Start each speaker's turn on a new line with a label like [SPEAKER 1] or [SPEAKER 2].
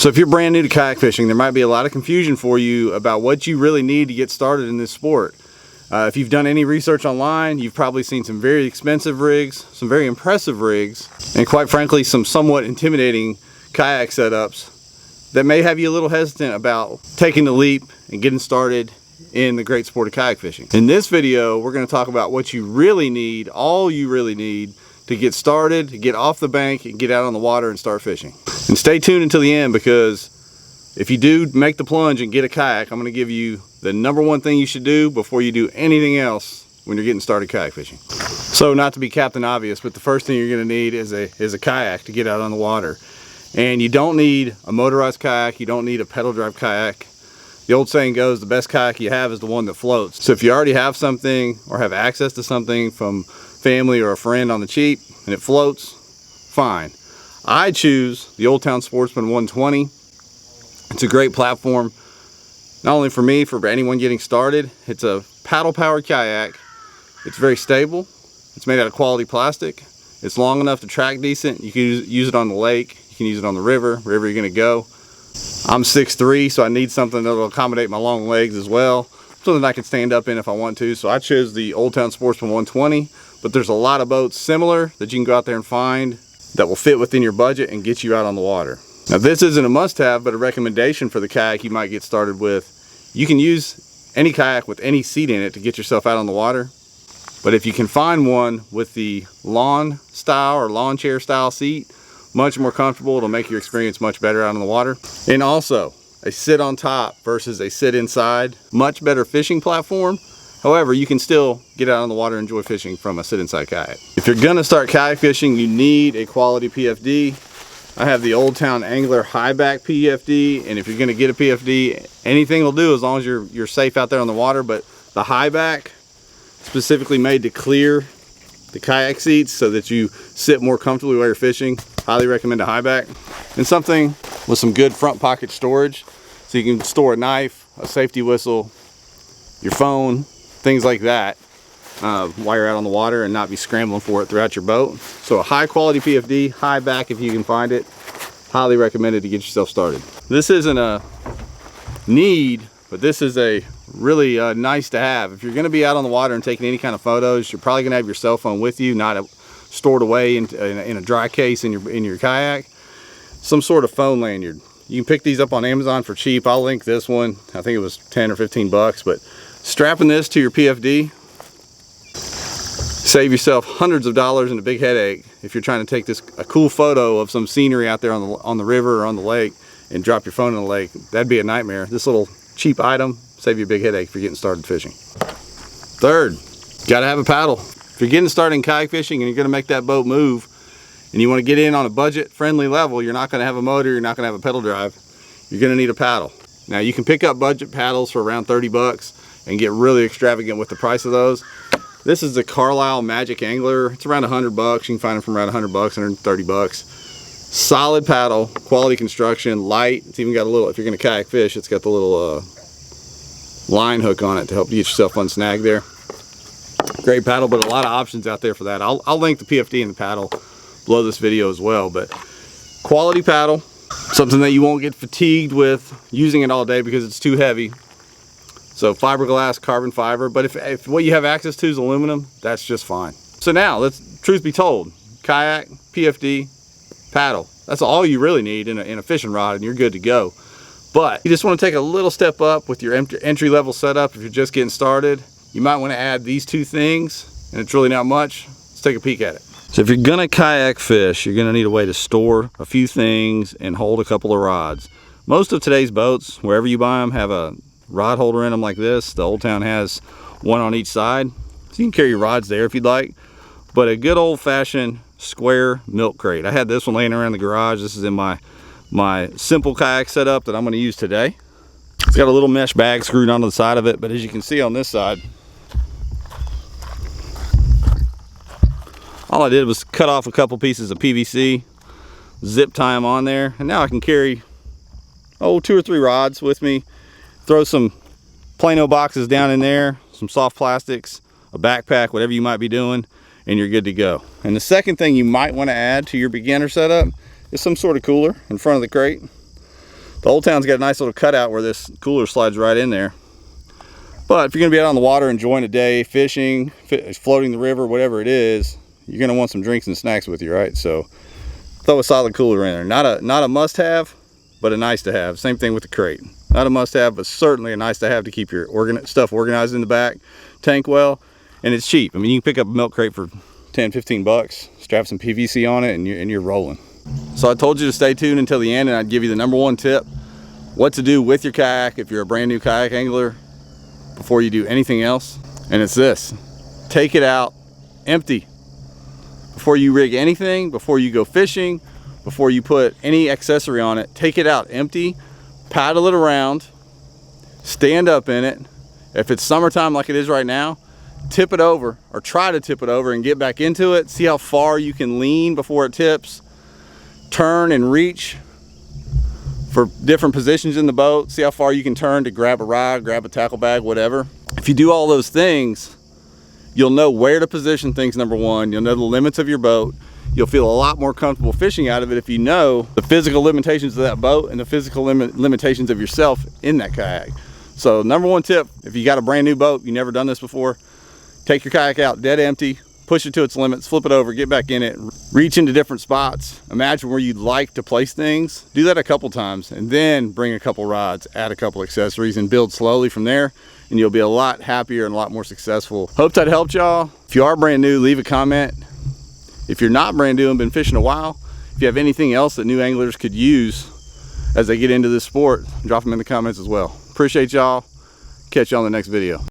[SPEAKER 1] So if you're brand new to kayak fishing, there might be a lot of confusion for you about what you really need to get started in this sport. If you've done any research online, you've probably seen some very expensive rigs, some very impressive rigs, and quite frankly, some somewhat intimidating kayak setups that may have you a little hesitant about taking the leap and getting started in the great sport of kayak fishing. In this video, we're going to talk about what you really need, all you really need to get started, to get off the bank and get out on the water and start fishing. And stay tuned until the end, because if you do make the plunge and get a kayak, I'm going to give you the #1 thing you should do before you do anything else when you're getting started kayak fishing. So, not to be Captain Obvious, but the first thing you're going to need is a kayak to get out on the water. And you don't need a motorized kayak, you don't need a pedal drive kayak. The old saying goes, the best kayak you have is the one that floats. So if you already have something or have access to something from family or a friend on the cheap and it floats, fine. I choose the Old Town Sportsman 120. It's a great platform, not only for me, for anyone getting started. It's a paddle powered kayak. It's very stable. It's made out of quality plastic. It's long enough to track decent. You can use it on the lake. You can use it on the river, wherever you're gonna go. I'm 6'3", so I need something that'll accommodate my long legs as well. Something I can stand up in if I want to. So I chose the Old Town Sportsman 120, but there's a lot of boats similar that you can go out there and find that will fit within your budget and get you out on the water. Now, this isn't a must-have, but a recommendation for the kayak you might get started with. You can use any kayak with any seat in it to get yourself out on the water. But if you can find one with the lawn style or lawn chair style seat, much more comfortable, it'll make your experience much better out on the water. And also, a sit on top versus a sit inside, much better fishing platform. However, you can still get out on the water and enjoy fishing from a sit inside kayak. If you're gonna start kayak fishing, you need a quality PFD. I have the Old Town Angler high back PFD, and if you're gonna get a PFD, anything will do as long as you're safe out there on the water. But the high back, specifically made to clear the kayak seats so that you sit more comfortably while you're fishing. Highly recommend a high back. And something with some good front pocket storage, so you can store a knife, a safety whistle, your phone, things like that, while you're out on the water and not be scrambling for it throughout your boat. So a high quality PFD, high back if you can find it. Highly recommended to get yourself started. This isn't a need, but this is a really nice to have. If you're gonna be out on the water and taking any kind of photos, you're probably gonna have your cell phone with you, not stored away in a dry case in your kayak. Some sort of phone lanyard. You can pick these up on Amazon for cheap. I'll link this one. I think it was 10 or 15 bucks, but strapping this to your PFD, save yourself hundreds of dollars and a big headache if you're trying to take a cool photo of some scenery out there on the river or on the lake and drop your phone in the lake. That'd be a nightmare. This little cheap item, save you a big headache if you're getting started fishing. Third, gotta have a paddle. If you're getting started in kayak fishing and you're gonna make that boat move and you wanna get in on a budget friendly level, you're not gonna have a motor, you're not gonna have a pedal drive, you're gonna need a paddle. Now, you can pick up budget paddles for around 30 bucks and get really extravagant with the price of those. This is the Carlisle Magic Angler. It's around 100 bucks. You can find them from around 100 bucks, 130 bucks. Solid paddle, quality construction, light. It's even got a little, if you're gonna kayak fish, it's got the little line hook on it to help you get yourself unsnagged there. Great paddle, but a lot of options out there for that. I'll link the PFD and the paddle below this video as well. But quality paddle, something that you won't get fatigued with using it all day because it's too heavy. So fiberglass, carbon fiber, but if what you have access to is aluminum, that's just fine. So now, truth be told, kayak, PFD, paddle. That's all you really need in a fishing rod, and you're good to go. But you just want to take a little step up with your entry-level setup. If you're just getting started, you might want to add these two things, and it's really not much. Let's take a peek at it. So if you're gonna kayak fish, you're gonna need a way to store a few things and hold a couple of rods. Most of today's boats, wherever you buy them, have a rod holder in them like this. The Old Town has one on each side, so you can carry your rods there if you'd like. But a good old-fashioned square milk crate. I had this one laying around the garage. This is in my simple kayak setup that I'm going to use today. It's got a little mesh bag screwed onto the side of it, but as you can see on this side, all I did was cut off a couple pieces of PVC, zip tie them on there, and now I can carry 2 or 3 rods with me. Throw some Plano boxes down in there, some soft plastics, a backpack, whatever you might be doing, and you're good to go. And the second thing you might want to add to your beginner setup is some sort of cooler in front of the crate. The Old Town's got a nice little cutout where this cooler slides right in there. But if you're gonna be out on the water enjoying a day, fishing, floating the river, whatever it is, you're gonna want some drinks and snacks with you, right? So throw a solid cooler in there. Not a must-have, but a nice to have. Same thing with the crate. Not a must-have, but certainly a nice to have to keep your stuff organized in the back, tank well, and it's cheap. I mean, you can pick up a milk crate for 10, 15 bucks, strap some PVC on it, and you're rolling. So I told you to stay tuned until the end, and I'd give you the #1 tip, what to do with your kayak if you're a brand new kayak angler before you do anything else. And it's this: take it out empty. Before you rig anything, before you go fishing, before you put any accessory on it, take it out empty, paddle it around, stand up in it. If it's summertime like it is right now, tip it over, or try to tip it over and get back into it. See how far you can lean before it tips. Turn and reach for different positions in the boat. See how far you can turn to grab a rod, grab a tackle bag, whatever. If you do all those things, you'll know where to position things, #1. You'll know the limits of your boat. You'll feel a lot more comfortable fishing out of it if you know the physical limitations of that boat and the physical limitations of yourself in that kayak. So #1 tip, if you got a brand new boat, you've never done this before, take your kayak out dead empty, push it to its limits, flip it over, get back in it, reach into different spots, imagine where you'd like to place things. Do that a couple times, and then bring a couple rods, add a couple accessories, and build slowly from there, and you'll be a lot happier and a lot more successful. Hope that helped y'all. If you are brand new, leave a comment. If you're not brand new and been fishing a while, if you have anything else that new anglers could use as they get into this sport, drop them in the comments as well. Appreciate y'all. Catch you on the next video.